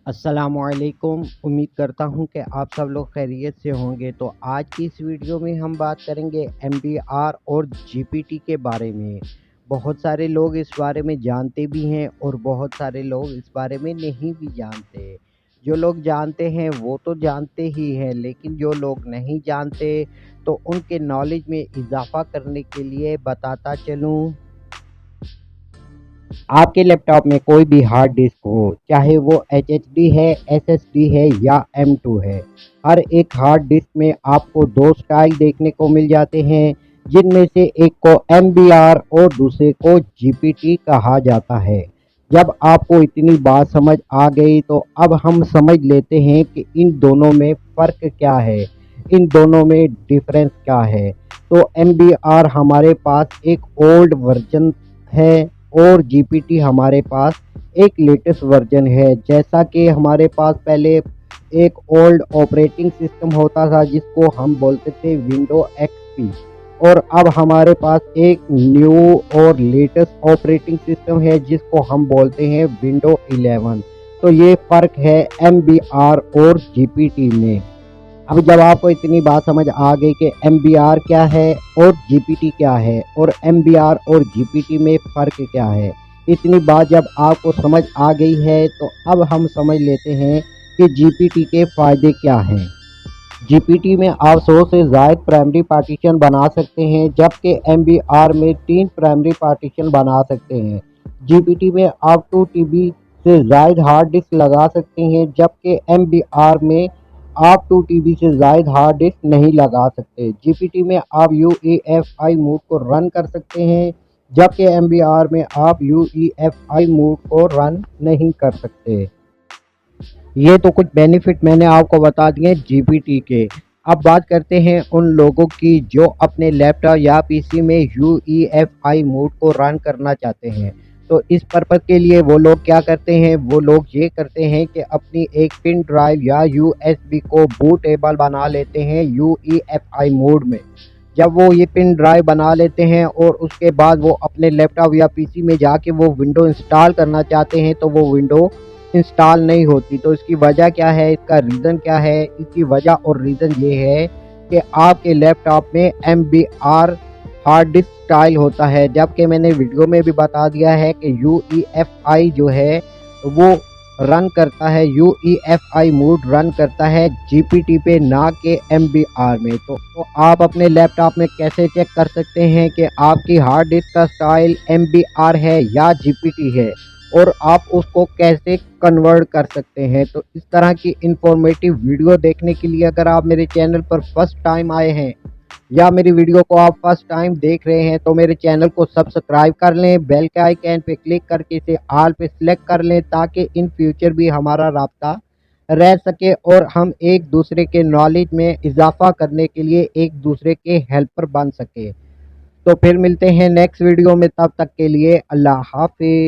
السلام علیکم، امید کرتا ہوں کہ آپ سب لوگ خیریت سے ہوں گے۔ تو آج کی اس ویڈیو میں ہم بات کریں گے MBR اور GPT کے بارے میں۔ بہت سارے لوگ اس بارے میں جانتے بھی ہیں اور بہت سارے لوگ اس بارے میں نہیں بھی جانتے۔ جو لوگ جانتے ہیں وہ تو جانتے ہی ہیں، لیکن جو لوگ نہیں جانتے تو ان کے نالج میں اضافہ کرنے کے لیے بتاتا چلوں۔ آپ کے لیپ ٹاپ میں کوئی بھی ہارڈ ڈسک ہو، چاہے وہ HDD ہے، SSD ہے یا M2 ہے، ہر ایک ہارڈ ڈسک میں آپ کو دو سٹائل دیکھنے کو مل جاتے ہیں، جن میں سے ایک کو MBR اور دوسرے کو GPT کہا جاتا ہے۔ جب آپ کو اتنی بات سمجھ آ گئی تو اب ہم سمجھ لیتے ہیں کہ ان دونوں میں فرق کیا ہے، ان دونوں میں ڈیفرنس کیا ہے۔ تو MBR ہمارے پاس ایک اولڈ ورژن ہے اور GPT ہمارے پاس ایک لیٹسٹ ورژن ہے۔ جیسا کہ ہمارے پاس پہلے ایک اولڈ آپریٹنگ سسٹم ہوتا تھا جس کو ہم بولتے تھے ونڈو XP، اور اب ہمارے پاس ایک نیو اور لیٹسٹ آپریٹنگ سسٹم ہے جس کو ہم بولتے ہیں ونڈو 11۔ تو یہ فرق ہے MBR اور GPT میں۔ اب جب آپ کو اتنی بات سمجھ آ گئی کہ MBR کیا ہے اور GPT کیا ہے اور MBR اور GPT میں فرق کیا ہے، اتنی بات جب آپ کو سمجھ آ گئی ہے تو اب ہم سمجھ لیتے ہیں کہ GPT کے فائدے کیا ہیں۔ GPT میں آپ 100 سے زائد پرائمری پارٹیشن بنا سکتے ہیں، جبکہ MBR میں 3 پرائمری پارٹیشن بنا سکتے ہیں۔ GPT میں آپ 2 TB سے زائد ہارڈ ڈسک لگا سکتے ہیں، جبکہ MBR میں آپ 2 TB سے زائد ہارڈ ڈسک نہیں لگا سکتے۔ GPT میں آپ UEFI موڈ کو رن کر سکتے ہیں، جبکہ MBR میں آپ UEFI موڈ کو رن نہیں کر سکتے۔ یہ تو کچھ بینیفٹ میں نے آپ کو بتا دیے GPT کے۔ اب بات کرتے ہیں ان لوگوں کی جو اپنے لیپ ٹاپ یا PC میں UEFI موڈ کو رن کرنا چاہتے ہیں۔ تو اس پرپس کے لیے وہ لوگ کیا کرتے ہیں، وہ لوگ یہ کرتے ہیں کہ اپنی ایک پن ڈرائیو یا USB کو بوٹیبل بنا لیتے ہیں UEFI موڈ میں۔ جب وہ یہ پن ڈرائیو بنا لیتے ہیں اور اس کے بعد وہ اپنے لیپ ٹاپ یا PC میں جا کے وہ ونڈو انسٹال کرنا چاہتے ہیں تو وہ ونڈو انسٹال نہیں ہوتی۔ تو اس کی وجہ کیا ہے، اس کا ریزن کیا ہے؟ اس کی وجہ اور ریزن یہ ہے کہ آپ کے لیپ ٹاپ میں MBR ہارڈ ڈسک سٹائل ہوتا ہے، جبکہ میں نے ویڈیو میں بھی بتا دیا ہے کہ UEFI جو ہے وہ رن کرتا ہے، UEFI موڈ رن کرتا ہے GPT پہ، نہ کہ MBR میں۔ تو آپ اپنے لیپ ٹاپ میں کیسے چیک کر سکتے ہیں کہ آپ کی ہارڈ ڈسک کا سٹائل MBR ہے یا GPT ہے، اور آپ اس کو کیسے کنورٹ کر سکتے ہیں؟ تو اس طرح کی انفارمیٹیو ویڈیو دیکھنے کے لیے اگر آپ میرے چینل پر فرسٹ ٹائم آئے ہیں یا میری ویڈیو کو آپ فرسٹ ٹائم دیکھ رہے ہیں تو میرے چینل کو سبسکرائب کر لیں، بیل کے آئیکن پہ کلک کر کے اسے آل پہ سلیکٹ کر لیں، تاکہ ان فیوچر بھی ہمارا رابطہ رہ سکے اور ہم ایک دوسرے کے نالج میں اضافہ کرنے کے لیے ایک دوسرے کے ہیلپر بن سکے۔ تو پھر ملتے ہیں نیکسٹ ویڈیو میں، تب تک کے لیے اللہ حافظ۔